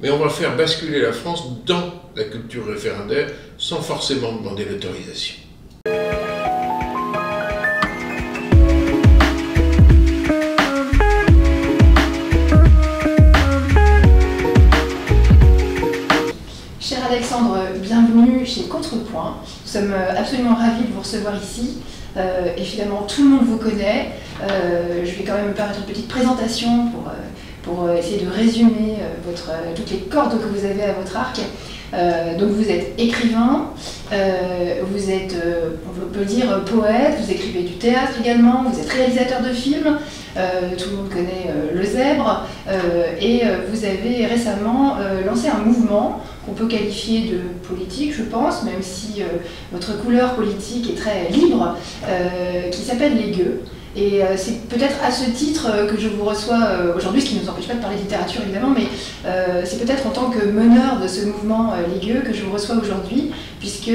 mais on va faire basculer la France dans la culture référendaire sans forcément demander l'autorisation. Cher Alexandre, bienvenue chez Contrepoint. Nous sommes absolument ravis de vous recevoir ici. Évidemment, tout le monde vous connaît. Je vais quand même me permettre une petite présentation pour essayer de résumer toutes les cordes que vous avez à votre arc. Donc vous êtes écrivain, vous êtes, on peut le dire, poète, vous écrivez du théâtre également, vous êtes réalisateur de films, tout le monde connaît Le Zèbre, et vous avez récemment lancé un mouvement qu'on peut qualifier de politique, je pense, même si votre couleur politique est très libre, qui s'appelle Les Gueux. Et c'est peut-être à ce titre que je vous reçois aujourd'hui, ce qui ne nous empêche pas de parler de littérature évidemment, mais c'est peut-être en tant que meneur de ce mouvement Les Gueux que je vous reçois aujourd'hui, puisque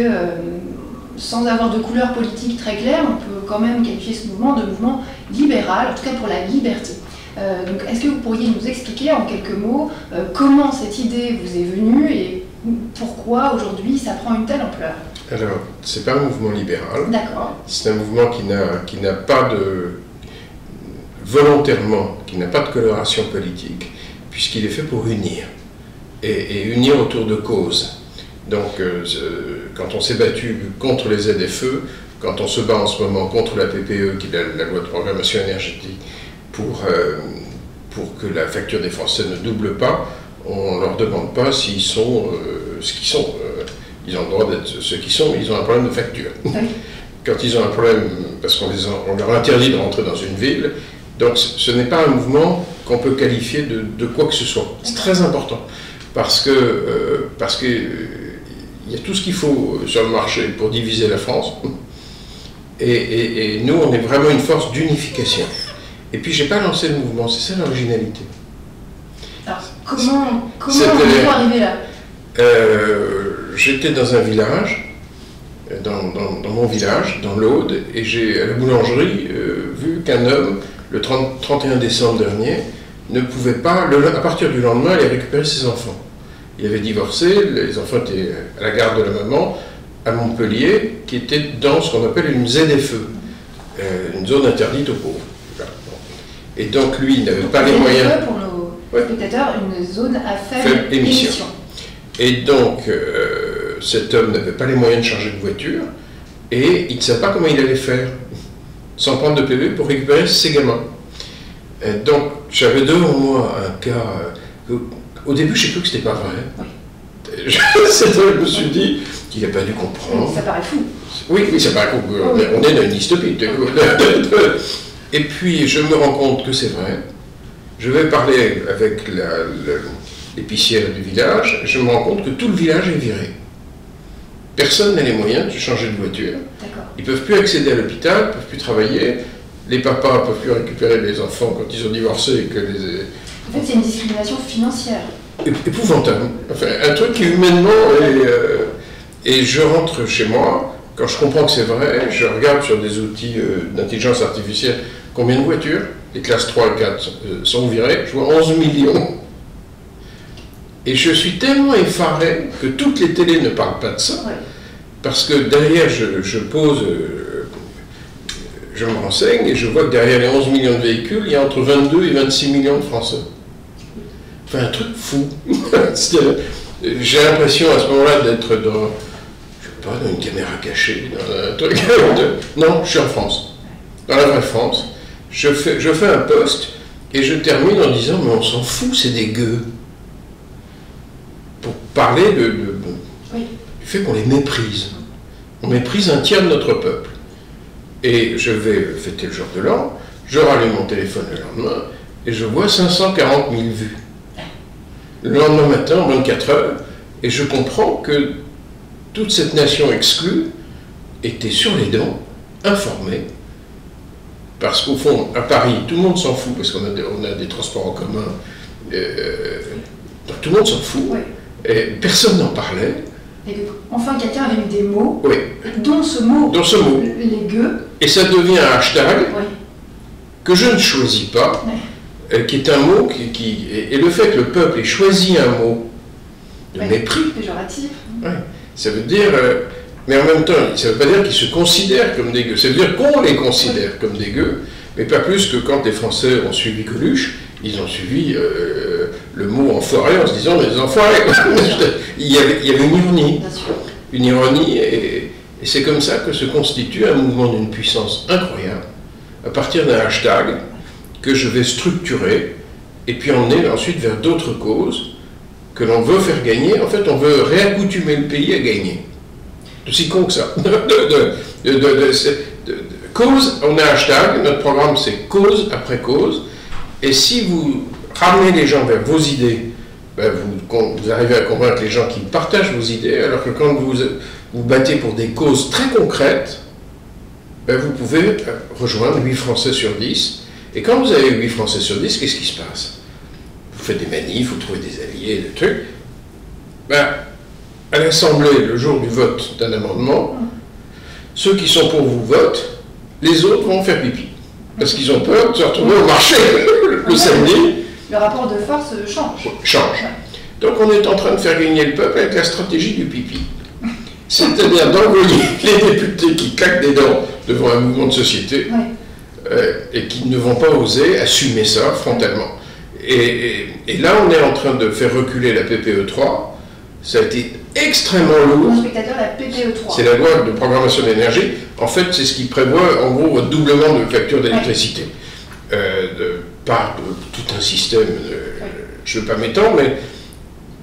sans avoir de couleur politique très claire, on peut quand même qualifier ce mouvement de mouvement libéral, en tout cas pour la liberté. Donc est-ce que vous pourriez nous expliquer en quelques mots comment cette idée vous est venue et pourquoi aujourd'hui ça prend une telle ampleur? Alors, c'est pas un mouvement libéral. D'accord. C'est un mouvement qui n'a pas volontairement, qui n'a pas de coloration politique, puisqu'il est fait pour unir, et unir autour de causes. Donc, quand on s'est battu contre les ZFE, quand on se bat en ce moment contre la PPE, qui est la loi de programmation énergétique, pour que la facture des Français ne double pas, on ne leur demande pas s'ils sont ce qu'ils sont. Ils ont le droit d'être ceux qui sont, mais ils ont un problème de facture. Oui. Quand ils ont un problème, parce qu'on leur interdit de rentrer dans une ville, donc ce n'est pas un mouvement qu'on peut qualifier de quoi que ce soit. C'est très important, parce que y a tout ce qu'il faut sur le marché pour diviser la France, et nous, on est vraiment une force d'unification. Et puis, j'ai pas lancé le mouvement, c'est ça l'originalité. Alors, comment on est arrivé là? J'étais dans un village, dans mon village, dans l'Aude, et j'ai à la boulangerie vu qu'un homme, le 31 décembre dernier, ne pouvait pas, à partir du lendemain, aller récupérer ses enfants. Il avait divorcé, les enfants étaient à la gare de la maman, à Montpellier, qui était dans ce qu'on appelle une ZFE, une zone interdite aux pauvres. Et donc lui, il n'avait pas les moyens... Pour nos spectateurs, une zone à faible émission. Et donc, cet homme n'avait pas les moyens de changer de voiture, et il ne savait pas comment il allait faire, sans prendre de PV, pour récupérer ses gamins. Et donc, j'avais devant moi un cas... au début, j'ai cru que c'était pas vrai. Oui. Je me suis dit qu'il n'a pas dû comprendre. Ça paraît fou. Oui, ça paraît fou. On est dans une dystopie. Et puis, je me rends compte que c'est vrai. Je vais parler avec l'épicière du village, je me rends compte que tout le village est viré. Personne n'a les moyens de changer de voiture. Ils ne peuvent plus accéder à l'hôpital, ils ne peuvent plus travailler. Les papas ne peuvent plus récupérer les enfants quand ils ont divorcé. En fait, c'est une discrimination financière. Épouvantable. Enfin, un truc qui humainement et je rentre chez moi, quand je comprends que c'est vrai, je regarde sur des outils d'intelligence artificielle combien de voitures, les classes 3 et 4 sont virées, je vois 11 millions. Et je suis tellement effaré que toutes les télés ne parlent pas de ça, ouais. Parce que derrière, je me renseigne et je vois que derrière les 11 millions de véhicules, il y a entre 22 et 26 millions de Français. Enfin, un truc fou. J'ai l'impression à ce moment-là d'être dans, je sais pas, dans une caméra cachée, dans un truc. Non, je suis en France, dans la vraie France. Je fais un post et je termine en disant, mais on s'en fout, c'est des gueux. Pour parler oui. Du fait qu'on les méprise. On méprise un tiers de notre peuple. Et je vais fêter le jour de l'an, je rallume mon téléphone le lendemain, et je vois 540 000 vues. Le lendemain matin, en 24 heures, et je comprends que toute cette nation exclue était sur les dents, informée, parce qu'au fond, à Paris, tout le monde s'en fout, parce qu'on a des transports en commun, donc tout le monde s'en fout, oui. Et personne n'en parlait. Et que, enfin, quelqu'un avait mis des mots, oui. dont ce mot, les gueux. Et ça devient un hashtag oui. que je ne choisis pas, oui. Qui est un mot et le fait que le peuple ait choisi un mot mépris. Péjoratif. Ouais. Ça veut dire, mais en même temps, ça ne veut pas dire qu'ils se considèrent comme des gueux, ça veut dire qu'on les considère comme des gueux, mais pas plus que quand les Français ont suivi Coluche, ils ont suivi le mot enfoiré en se disant les enfoirés. il y avait une ironie. Une ironie, et c'est comme ça que se constitue un mouvement d'une puissance incroyable, à partir d'un hashtag que je vais structurer, et puis emmener ensuite vers d'autres causes que l'on veut faire gagner. En fait, on veut réaccoutumer le pays à gagner. C'est aussi con que ça. Cause, on a un hashtag, notre programme c'est cause après cause, et si vous ramenez les gens vers vos idées, ben vous arrivez à convaincre les gens qui partagent vos idées, alors que quand vous battez pour des causes très concrètes, ben vous pouvez rejoindre 8 Français sur 10. Et quand vous avez 8 Français sur 10, qu'est-ce qui se passe? Vous faites des manifs, vous trouvez des alliés, des trucs. Ben, à l'Assemblée, le jour du vote d'un amendement, ceux qui sont pour vous votent, les autres vont faire pipi. Parce qu'ils ont peur de se retrouver au marché le samedi. Le rapport de force change. Donc on est en train de faire gagner le peuple avec la stratégie du pipi. C'est-à-dire d'envoyer les députés qui claquent des dents devant un mouvement de société et qui ne vont pas oser assumer ça frontalement. Et là, on est en train de faire reculer la PPE 3. Ça a été extrêmement lourd. La PPE 3. C'est la loi de programmation de l'énergie. En fait, c'est ce qui prévoit, en gros, un doublement de facture d'électricité. Par tout un système, je ne veux pas m'étendre, mais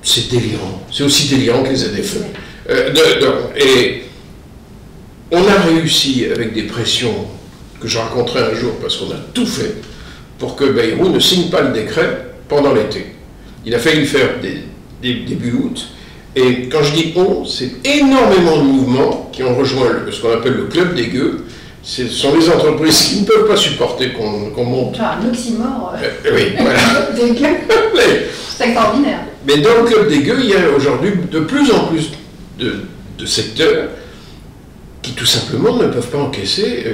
c'est délirant. C'est aussi délirant que les ZFE. Et on a réussi, avec des pressions que je raconterai un jour, parce qu'on a tout fait, pour que Bayrou ne signe pas le décret pendant l'été. Il a failli le faire début août. Et quand je dis on, c'est énormément de mouvements qui ont rejoint ce qu'on appelle le club des gueux. Ce sont les entreprises qui ne peuvent pas supporter qu'on monte. Enfin, un oxymore. Oui, voilà. Des gueux. C'est extraordinaire. Mais dans le club des gueux, il y a aujourd'hui de plus en plus de secteurs qui tout simplement ne peuvent pas encaisser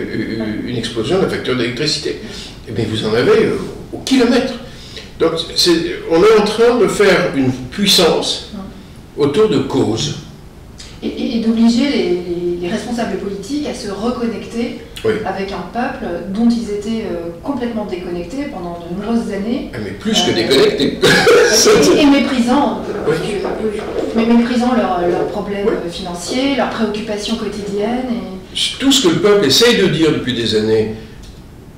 une explosion de la facture d'électricité. Mais vous en avez au kilomètre. Donc on est en train de faire une puissance autour de causes. Et d'obliger les responsables politiques à se reconnecter avec un peuple dont ils étaient complètement déconnectés pendant de nombreuses années. Mais plus que déconnectés. Et méprisant, méprisant leurs problèmes financiers, leurs préoccupations quotidiennes. Tout ce que le peuple essaye de dire depuis des années,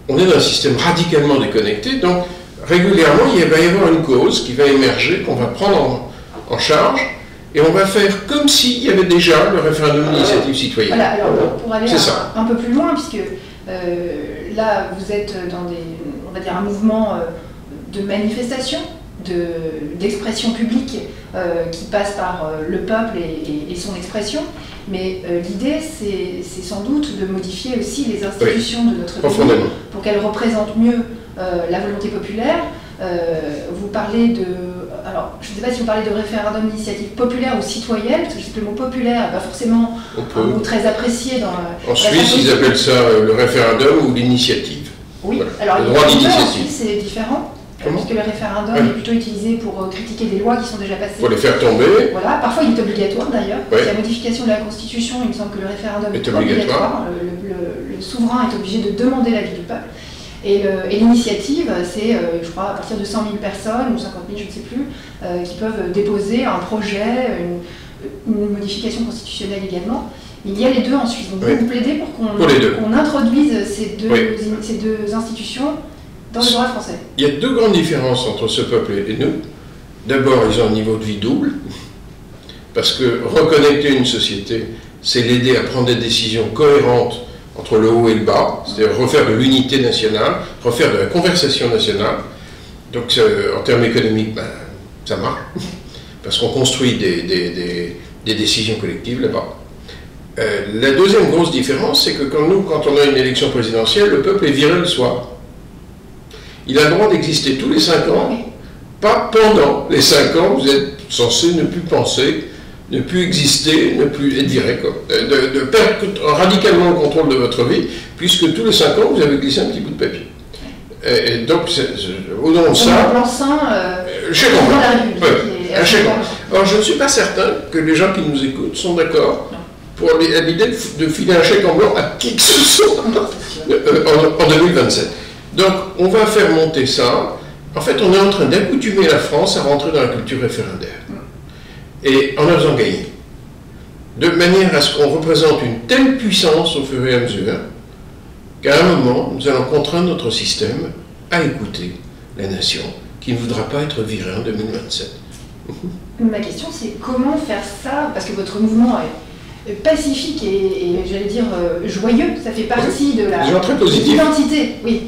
on est dans un système radicalement déconnecté, donc régulièrement il va y avoir une cause qui va émerger, qu'on va prendre en charge, et on va faire comme s'il y avait déjà le référendum d'initiative citoyenne. Voilà, alors pour aller un peu plus loin, puisque là vous êtes dans on va dire un mouvement de manifestation, d'expression publique qui passe par le peuple et son expression, mais l'idée c'est sans doute de modifier aussi les institutions de notre pays pour qu'elles représentent mieux la volonté populaire. Vous parlez de... Alors, je ne sais pas si vous parlez de référendum d'initiative populaire ou citoyenne, parce que je sais que le mot populaire n'est pas forcément un mot très apprécié dans... En Suisse, ils appellent ça le référendum ou l'initiative. Oui, voilà. Alors le droit d'initiative. En Suisse, c'est différent, puisque le référendum est plutôt utilisé pour critiquer des lois qui sont déjà passées. Pour les faire tomber. Voilà, parfois il est obligatoire d'ailleurs. La modification de la Constitution, il me semble que le référendum est obligatoire. Le souverain est obligé de demander l'avis du peuple. Et l'initiative, c'est, je crois, à partir de 100 000 personnes, ou 50 000, je ne sais plus, qui peuvent déposer un projet, une modification constitutionnelle également. Il y a les deux en Suisse. Donc vous plaidez pour qu'on introduise ces deux institutions dans le droit français. Il y a deux grandes différences entre ce peuple et nous. D'abord, ils ont un niveau de vie double, parce que reconnecter une société, c'est l'aider à prendre des décisions cohérentes entre le haut et le bas, c'est-à-dire refaire de l'unité nationale, refaire de la conversation nationale. Donc en termes économiques, ça marche, parce qu'on construit des décisions collectives là-bas. La deuxième grosse différence, c'est que quand on a une élection présidentielle, le peuple est viré le soir. Il a le droit d'exister tous les 5 ans, pas pendant les 5 ans, vous êtes censé ne plus penser, ne plus exister, ne plus être viré, de perdre radicalement le contrôle de votre vie, puisque tous les 5 ans, vous avez glissé un petit bout de papier. Et donc, au nom de ça... Blanc-Seing, j'ai compris. Un chèque en blanc. Alors, je ne suis pas certain que les gens qui nous écoutent sont d'accord pour l'idée de filer un chèque en blanc à qui que ce soit en 2027. Donc, on va faire monter ça. En fait, on est en train d'accoutumer la France à rentrer dans la culture référendaire. Et en la faisant gagner. De manière à ce qu'on représente une telle puissance au fur et à mesure qu'à un moment, nous allons contraindre notre système à écouter la nation qui ne voudra pas être virée en 2027. Ma question, c'est comment faire ça, parce que votre mouvement est pacifique et j'allais dire joyeux, ça fait partie de l'identité, oui,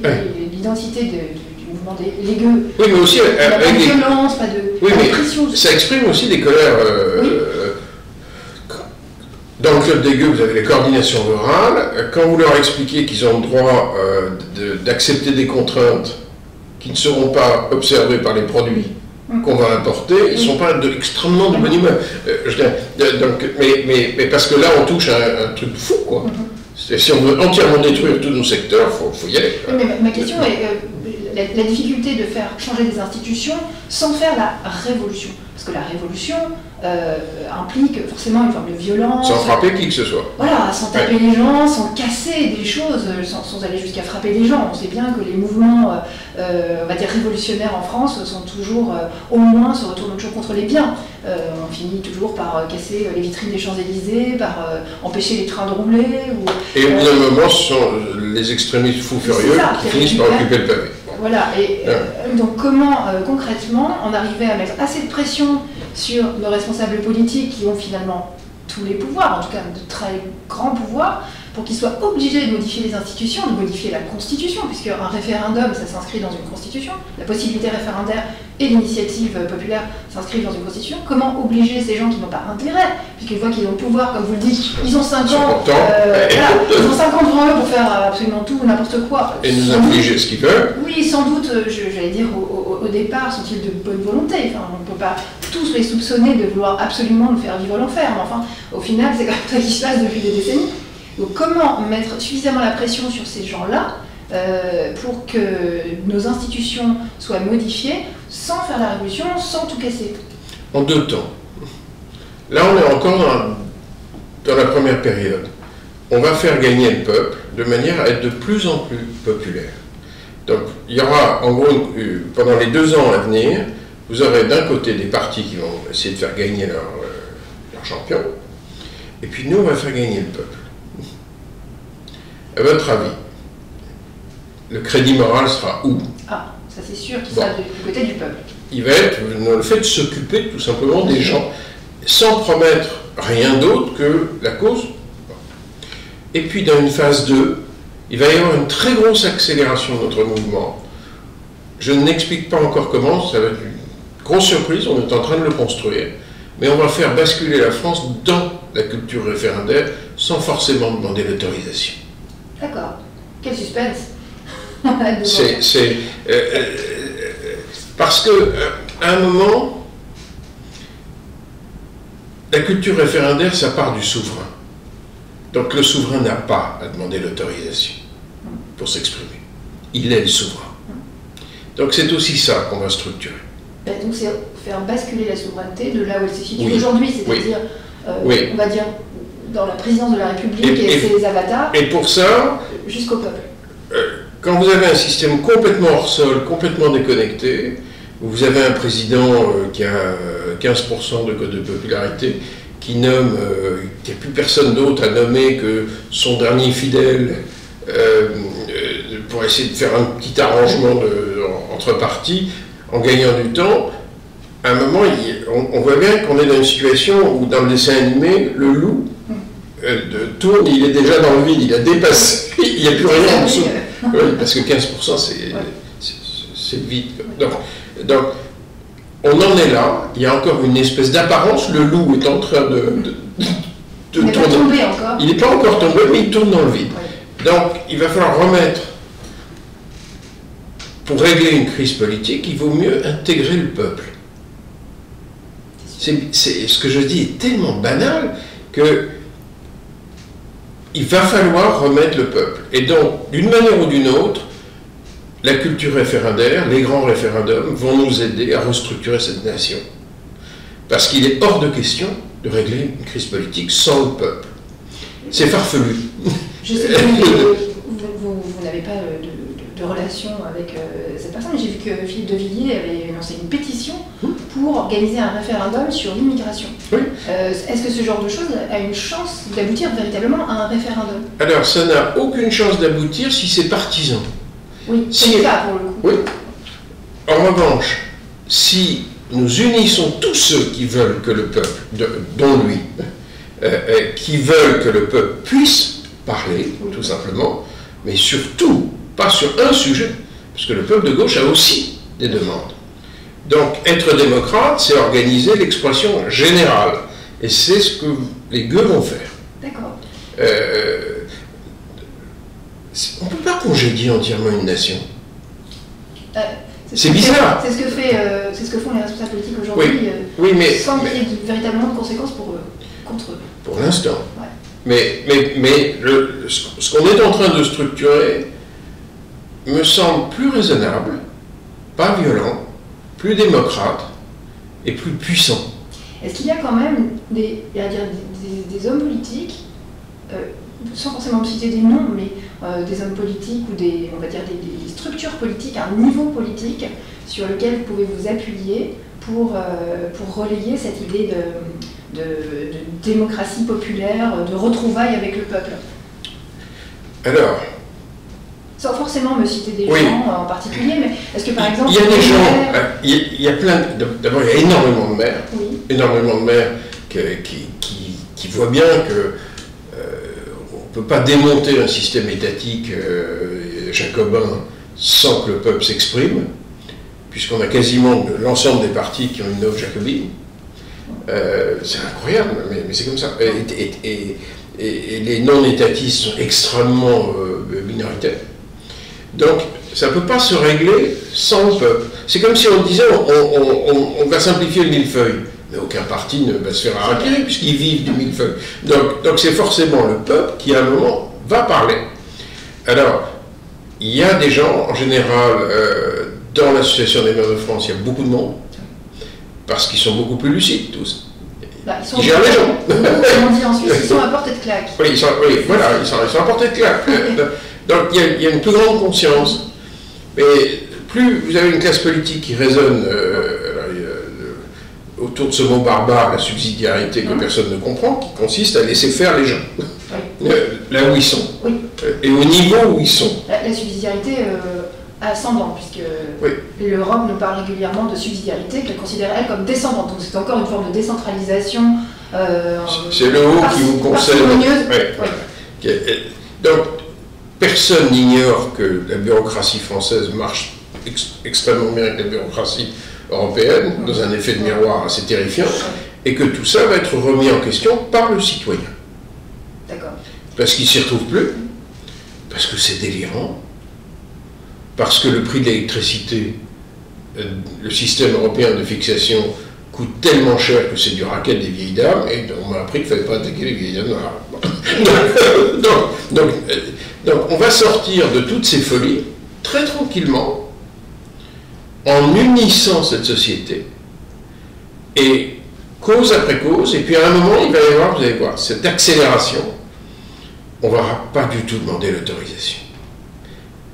l'identité du mouvement des gueux. Oui, mais aussi pas de violence, pas de pression. Ça exprime aussi des colères. Dans le club des gueux, vous avez les coordinations rurales. Quand vous leur expliquez qu'ils ont le droit d'accepter des contraintes qui ne seront pas observées par les produits qu'on va importer, ils ne sont pas extrêmement de bonne humeur. Mais parce que là, on touche à un truc fou, quoi. Si on veut entièrement détruire tous nos secteurs, il faut y aller. Mais ma question est la difficulté de faire changer des institutions sans faire la révolution. Parce que la révolution implique forcément une forme de violence. Sans frapper qui que ce soit. Voilà, sans taper les gens, sans casser des choses, sans aller jusqu'à frapper les gens. On sait bien que les mouvements, on va dire révolutionnaires en France, sont toujours, au moins, se retournent toujours contre les biens. On finit toujours par casser les vitrines des Champs-Élysées, par empêcher les trains de rouler. Et au bout d'un moment, ce sont les extrémistes fous furieux qui finissent par occuper le pavé. Voilà, et donc comment concrètement on arrivait à mettre assez de pression sur nos responsables politiques qui ont finalement tous les pouvoirs, en tout cas de très grands pouvoirs, pour qu'ils soient obligés de modifier les institutions, de modifier la Constitution, puisque un référendum, ça s'inscrit dans une Constitution, la possibilité référendaire et l'initiative populaire s'inscrivent dans une Constitution. Comment obliger ces gens qui n'ont pas intérêt, puisqu'ils voient qu'ils ont le pouvoir, comme vous le dites, ils ont 5 ans, ils ont 5 ans devant eux pour faire absolument tout, n'importe quoi. Et nous infliger ce qu'ils veulent. Oui, sans doute, j'allais dire, au départ, sont-ils de bonne volonté. Enfin, on ne peut pas tous les soupçonner de vouloir absolument nous faire vivre l'enfer, mais enfin, au final, c'est quand même ça qui se passe depuis des décennies. Donc comment mettre suffisamment la pression sur ces gens-là pour que nos institutions soient modifiées sans faire la révolution, sans tout casser? En 2 temps. Là, on est encore dans la première période. On va faire gagner le peuple de manière à être de plus en plus populaire. Donc, il y aura, en gros, pendant les 2 ans à venir, vous aurez d'un côté des partis qui vont essayer de faire gagner leur champion, et puis nous, on va faire gagner le peuple. À votre avis, le crédit moral sera où? Ah, ça c'est sûr qu'il sera du côté du peuple. Il va être dans le fait de s'occuper tout simplement des gens, sans promettre rien d'autre que la cause. Et puis dans une phase 2, il va y avoir une très grosse accélération de notre mouvement. Je n'explique pas encore comment, ça va être une grosse surprise, on est en train de le construire, mais on va faire basculer la France dans la culture référendaire sans forcément demander l'autorisation. D'accord. Quel suspense. Parce que à un moment, la culture référendaire, ça part du souverain. Donc le souverain n'a pas à demander l'autorisation pour s'exprimer. Il est le souverain. Donc c'est aussi ça qu'on va structurer. Donc c'est faire basculer la souveraineté de là où elle se situe aujourd'hui, c'est-à-dire, on va dire, dans la présidence de la République et ses avatars, et pour ça, jusqu'au peuple. Quand vous avez un système complètement hors sol, complètement déconnecté, où vous avez un président qui a 15% de popularité, qui nomme, qu'il n'y a plus personne d'autre à nommer que son dernier fidèle, pour essayer de faire un petit arrangement entre partis, en gagnant du temps, à un moment, on voit bien qu'on est dans une situation où, dans le dessin animé, le loup tourne, il est déjà dans le vide, il a dépassé, il n'y a plus rien en dessous. Oui, parce que 15%, c'est vide. Donc, on en est là, il y a encore une espèce d'apparence, le loup est en train de il n'est pas tombé encore. Il n'est pas encore tombé, mais il tourne dans le vide. Oui. Donc, il va falloir remettre, pour régler une crise politique, il vaut mieux intégrer le peuple. Ce que je dis est tellement banal que il va falloir remettre le peuple. Et donc, d'une manière ou d'une autre, la culture référendaire, les grands référendums vont nous aider à restructurer cette nation. Parce qu'il est hors de question de régler une crise politique sans le peuple. C'est farfelu. Je sais que vous n'avez pas de relation avec cette personne. J'ai vu que Philippe de Villiers avait lancé une pétition pour organiser un référendum sur l'immigration. Oui. Est-ce que ce genre de choses a une chance d'aboutir véritablement à un référendum? Alors, ça n'a aucune chance d'aboutir si c'est partisan. Oui, c'est le cas pour le coup. Oui. En revanche, si nous unissons tous ceux qui veulent que le peuple, dont lui, qui veulent que le peuple puisse parler, tout simplement, mais surtout pas sur un sujet, parce que le peuple de gauche a aussi des demandes. Donc, être démocrate, c'est organiser l'expression générale, et c'est ce que les gueux vont faire. D'accord. On ne peut pas congédier entièrement une nation. C'est bizarre. C'est ce que font les responsables politiques aujourd'hui, oui, mais sans qu'il y ait véritablement de conséquences contre eux. Pour l'instant. Ouais. Mais ce qu'on est en train de structurer me semble plus raisonnable, pas violent, plus démocrate et plus puissant. Est-ce qu'il y a quand même des hommes politiques, sans forcément citer des noms, mais des hommes politiques ou on va dire des structures politiques, un niveau politique sur lequel vous pouvez vous appuyer pour relayer cette idée de démocratie populaire, de retrouvailles avec le peuple? Alors, sans forcément me citer des oui. gens en particulier, mais est-ce que par exemple... Il y a des gens, il y a plein, d'abord il y a énormément de maires, oui. Énormément de maires qui voient bien que on ne peut pas démonter un système étatique jacobin sans que le peuple s'exprime, puisqu'on a quasiment l'ensemble des partis qui ont une note jacobine. C'est incroyable, mais c'est comme ça. Et les non-étatistes sont extrêmement minoritaires. Donc, ça ne peut pas se régler sans le peuple. C'est comme si on disait on va simplifier le millefeuille. Mais aucun parti ne va se faire harakiri puisqu'ils vivent du millefeuille. Donc c'est forcément le peuple qui, à un moment, va parler. Alors, il y a des gens, en général, dans l'Association des maires de France, il y a beaucoup de monde, parce qu'ils sont beaucoup plus lucides, tous. Ils gèrent les gens. On dit en Suisse, ils sont à portée de claque. Oui, ils sont à portée de claque. Donc il y a une plus grande conscience. Mais plus vous avez une classe politique qui résonne autour de ce mot barbare, la subsidiarité que personne ne comprend, qui consiste à laisser faire les gens, là où ils sont, et au niveau où ils sont. La subsidiarité ascendante, puisque l'Europe nous parle régulièrement de subsidiarité, qu'elle considère elle comme descendante. Donc c'est encore une forme de décentralisation. C'est le haut qui vous conseille. Donc personne n'ignore que la bureaucratie française marche extrêmement bien avec la bureaucratie européenne, dans un effet de miroir assez terrifiant, et que tout ça va être remis en question par le citoyen. D'accord. Parce qu'il ne s'y retrouve plus, parce que c'est délirant, parce que le prix de l'électricité, le système européen de fixation coûte tellement cher que c'est du racket des vieilles dames, et on m'a appris qu'il ne fallait pas attaquer les vieilles dames noires. Donc on va sortir de toutes ces folies très tranquillement, en unissant cette société, et cause après cause, et puis à un moment, il va y avoir, vous allez voir, cette accélération, on ne va pas du tout demander l'autorisation.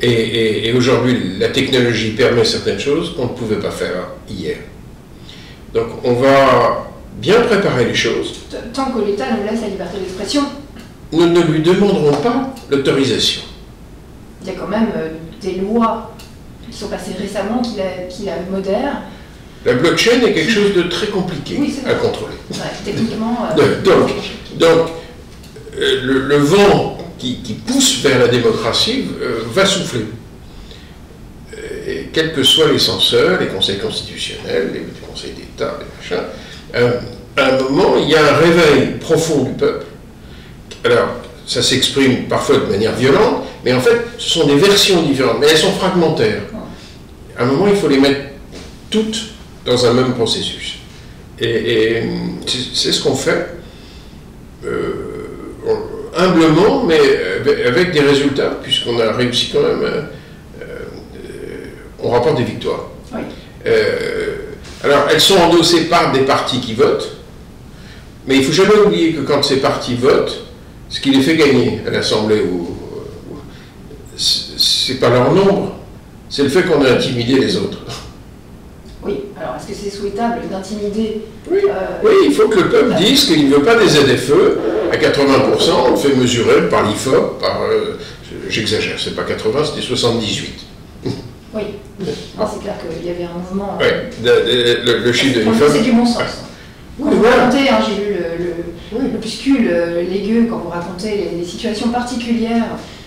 Et aujourd'hui, la technologie permet certaines choses qu'on ne pouvait pas faire hier. Donc on va bien préparer les choses. Tant que l'État nous laisse la liberté d'expression. Nous ne lui demanderons pas l'autorisation. Il y a quand même des lois qui sont passées récemment qui la modèrent. La blockchain est quelque chose de très compliqué à contrôler. Ouais, techniquement. Donc le vent qui pousse vers la démocratie va souffler. Et quels que soient les censeurs, les conseils constitutionnels, les conseils d'État, les machins, à un moment, il y a un réveil profond du peuple. Alors, ça s'exprime parfois de manière violente, mais en fait, ce sont des versions différentes, mais elles sont fragmentaires. À un moment, il faut les mettre toutes dans un même processus. Et c'est ce qu'on fait, humblement, mais avec des résultats, puisqu'on a réussi quand même, on rapporte des victoires. Oui. Alors, elles sont endossées par des partis qui votent, mais il ne faut jamais oublier que quand ces partis votent, ce qui les fait gagner à l'Assemblée, c'est pas leur nombre, c'est le fait qu'on a intimidé les autres. Oui, alors est-ce que c'est souhaitable d'intimider oui. Oui, il faut que le peuple dise qu'il ne veut pas des ZFE à 80%, on le fait mesurer par l'IFOP, par... j'exagère, c'est pas 80, c'était 78. Oui, c'est clair qu'il y avait un mouvement... Oui, le chiffre de l'IFOP... C'est du bon sens. Quand vous voilà. racontez, hein, j'ai lu l'opuscule Les Gueux, quand vous racontez les situations particulières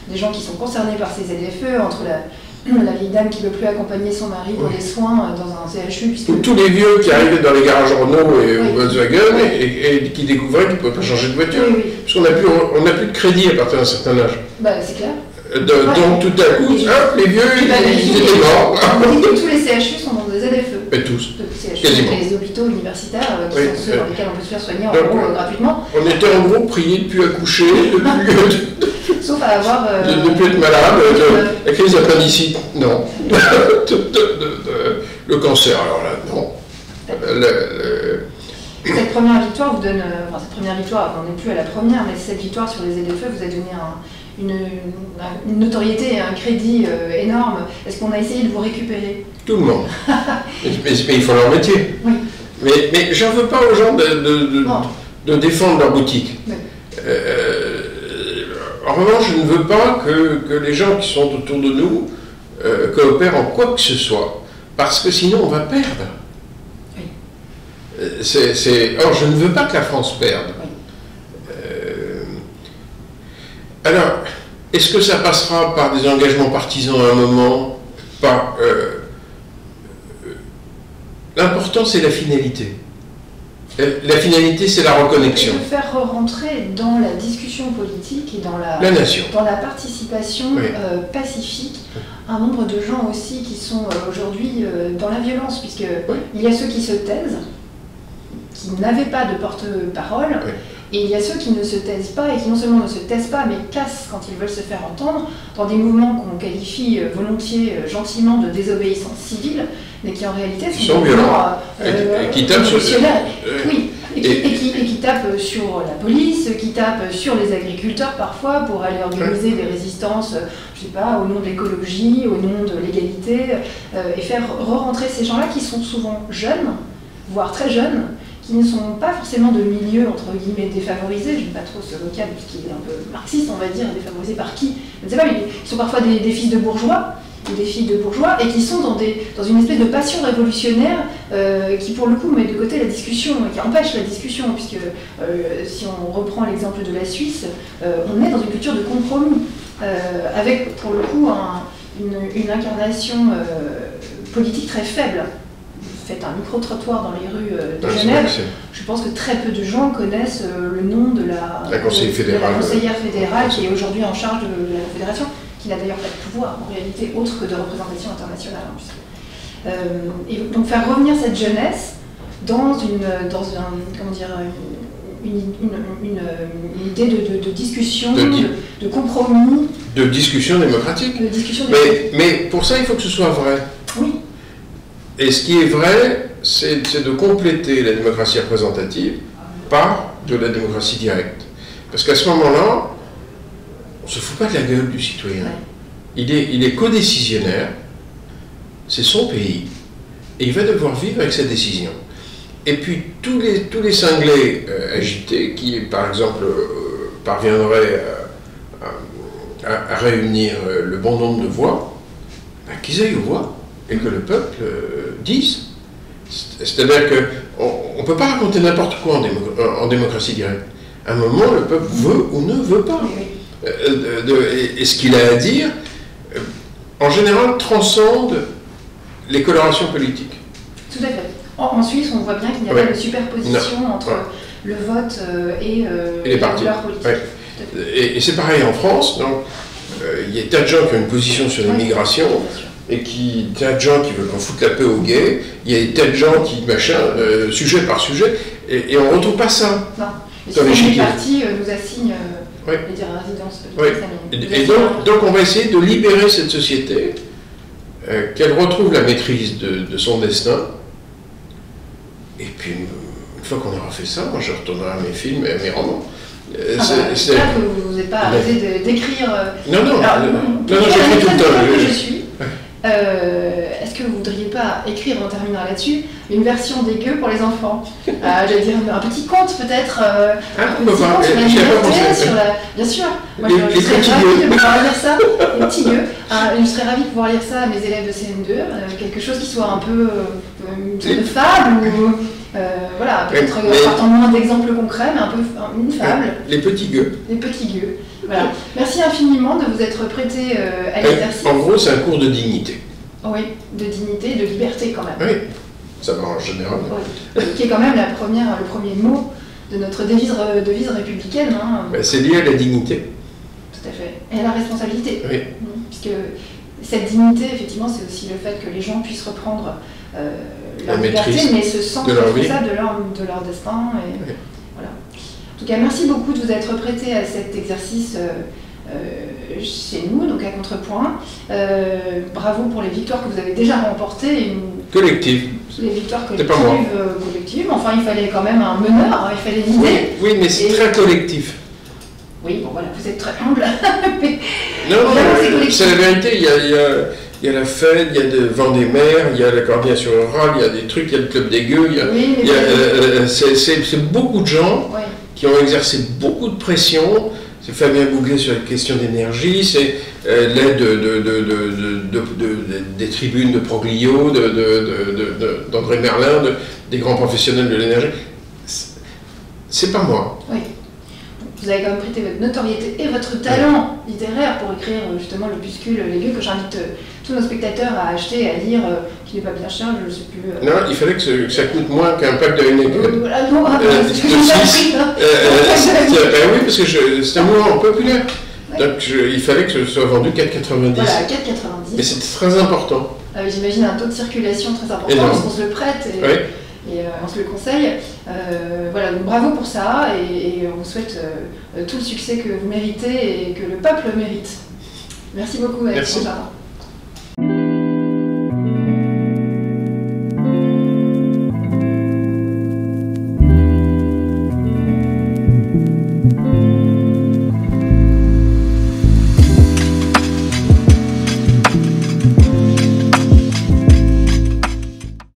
des gens qui sont concernés par ces ZFE, entre la vieille dame qui ne veut plus accompagner son mari pour des soins dans un CHU. Puisque... Tous les vieux qui arrivaient dans les garages Renault et au Volkswagen et qui découvraient qu'ils ne pouvaient pas changer de voiture. Parce qu'on n'a plus de crédit à partir d'un certain âge. Bah, c'est clair. Donc tout à coup, les vieux, ils étaient morts. On dit que tous les CHU sont dans des ZFE. Et tous. Quasiment. Les hôpitaux universitaires qui sont ceux dans lesquels on peut se faire soigner en gros gratuitement. On était en gros priés de ne plus accoucher, sauf à avoir... de ne plus être malade, la crise d'appendicite, non. Le cancer, alors là, non. Cette première victoire vous donne... Enfin, cette première victoire, on n'est plus à la première, mais cette victoire sur les ZFE vous a donné une notoriété et un crédit énorme. Est-ce qu'on a essayé de vous récupérer? Tout le monde. mais ils font leur métier. Oui. Mais j'en veux pas aux gens de défendre leur boutique. Oui. En revanche, je ne veux pas que les gens qui sont autour de nous coopèrent en quoi que ce soit, parce que sinon on va perdre. Oui. Or, je ne veux pas que la France perde. Oui. Alors, est-ce que ça passera par des engagements partisans à un moment? L'important, c'est la finalité. La finalité, c'est la reconnexion. De faire rentrer dans la discussion politique et dans la nation, dans la participation pacifique un nombre de gens aussi qui sont aujourd'hui dans la violence, puisque il y a ceux qui se taisent, qui n'avaient pas de porte-parole, et il y a ceux qui ne se taisent pas, et qui non seulement ne se taisent pas, mais cassent quand ils veulent se faire entendre, dans des mouvements qu'on qualifie volontiers, gentiment, de désobéissance civile, mais qui en réalité sont violents, et qui tapent sur... Oui, et qui tapent sur la police, qui tapent sur les agriculteurs parfois pour aller organiser des résistances, je sais pas, au nom de l'écologie, au nom de l'égalité, et faire re-rentrer ces gens-là qui sont souvent jeunes, voire très jeunes, qui ne sont pas forcément de milieux, entre guillemets, défavorisés, je n'aime pas trop ce vocable, puisqu'il est un peu marxiste, on va dire, défavorisés par qui? Je ne sais pas, mais ils sont parfois des fils de bourgeois, ou des filles de bourgeois, et qui sont dans une espèce de passion révolutionnaire qui, pour le coup, met de côté la discussion, qui empêche la discussion, puisque si on reprend l'exemple de la Suisse, on est dans une culture de compromis, avec, pour le coup, une incarnation politique très faible. Faites un micro-trottoir dans les rues de Genève, je pense que très peu de gens connaissent le nom de la conseillère fédérale qui est aujourd'hui en charge de la Confédération, qui n'a d'ailleurs pas de pouvoir en réalité autre que de représentation internationale. Et donc faire revenir cette jeunesse dans une idée de discussion, de compromis. De discussion démocratique. Mais pour ça, il faut que ce soit vrai. Oui. Et ce qui est vrai, c'est de compléter la démocratie représentative par de la démocratie directe. Parce qu'à ce moment-là, on ne se fout pas de la gueule du citoyen. Il est codécisionnaire, c'est son pays, et il va devoir vivre avec sa décision. Et puis tous les cinglés agités, qui par exemple parviendraient à réunir le bon nombre de voix, qu'ils aillent aux voix. Et que le peuple dise. C'est-à-dire qu'on ne peut pas raconter n'importe quoi en démocratie directe. À un moment, le peuple veut ou ne veut pas. Et ce qu'il a à dire, en général, transcende les colorations politiques. Tout à fait. En Suisse, on voit bien qu'il n'y a pas de superposition entre le vote et les partis. politiques. Et c'est pareil en France. Donc, il y a tas de gens qui ont une position sur l'immigration. Et tas de gens qui veulent qu'on foute la paix aux gays, il y a des tas de gens qui, sujet par sujet, et on ne retrouve pas ça. Non, mais les partis nous assignent les résidences. Et donc on va essayer de libérer cette société, qu'elle retrouve la maîtrise de son destin, Et puis, une fois qu'on aura fait ça, moi je retournerai à mes films et à mes romans. J'espère que vous n'êtes pas arrêté d'écrire. Non, j'écris tout le temps. Que je suis. Est-ce que vous ne voudriez pas écrire, en terminant là-dessus, une version des gueux pour les enfants? J'allais dire un petit conte peut-être, un petit conte sur la liberté, bien sûr. Moi, je serais ravie de pouvoir lire ça, les petits gueux. Je serais ravie de pouvoir lire ça à mes élèves de CM2, quelque chose qui soit un peu une sorte de fable, ou voilà, peut-être partant moins d'exemples concrets, mais un peu une fable. Les petits gueux. Les petits gueux. Voilà. Merci infiniment de vous être prêté à l'exercice. En gros, c'est un cours de dignité. Oui, de dignité, de liberté quand même. Oui, ça va en général. Oui. Qui est quand même le premier mot de notre devise républicaine. Hein. C'est lié à la dignité. Tout à fait. Et à la responsabilité. Oui. Puisque cette dignité, effectivement, c'est aussi le fait que les gens puissent reprendre leur liberté, mais se sentent responsables de leur destin. Et, oui. Voilà. En tout cas, merci beaucoup de vous être prêté à cet exercice chez nous, donc à Contrepoint. Bravo pour les victoires que vous avez déjà remportées. Collectives. Les victoires collectives, enfin il fallait quand même un meneur, hein, il fallait une idée. Oui, mais c'est très collectif. Oui, bon voilà, vous êtes très humble. Non, c'est la vérité, il y a la Fed, il y a le vent des mers, il y a la coordination rurale, il y a des trucs, il y a le club des gueux, c'est beaucoup de gens qui ont exercé beaucoup de pression. C'est Fabien Bouguet sur la question d'énergie, c'est l'aide des tribunes de Proglio, d'André Merlin, des grands professionnels de l'énergie. C'est pas moi. Oui. Vous avez quand même prêté votre notoriété et votre talent littéraire pour écrire justement l'opuscule Les Gueux, que j'invite tous nos spectateurs à acheter et à lire, qui n'est pas bien cher, je ne sais plus. Non, il fallait que ça coûte moins qu'un pack de Heineken. Non, c'est ce que j'ai appris. Oui, parce que c'est un mouvement populaire. Ouais. Donc il fallait que ce soit vendu 4,90. Voilà, 4,90. Mais c'est très important. J'imagine un taux de circulation très important, parce qu'on se le prête. Et on se le conseille. Voilà, donc bravo pour ça et on vous souhaite tout le succès que vous méritez et que le peuple mérite. Merci beaucoup, Alexandre.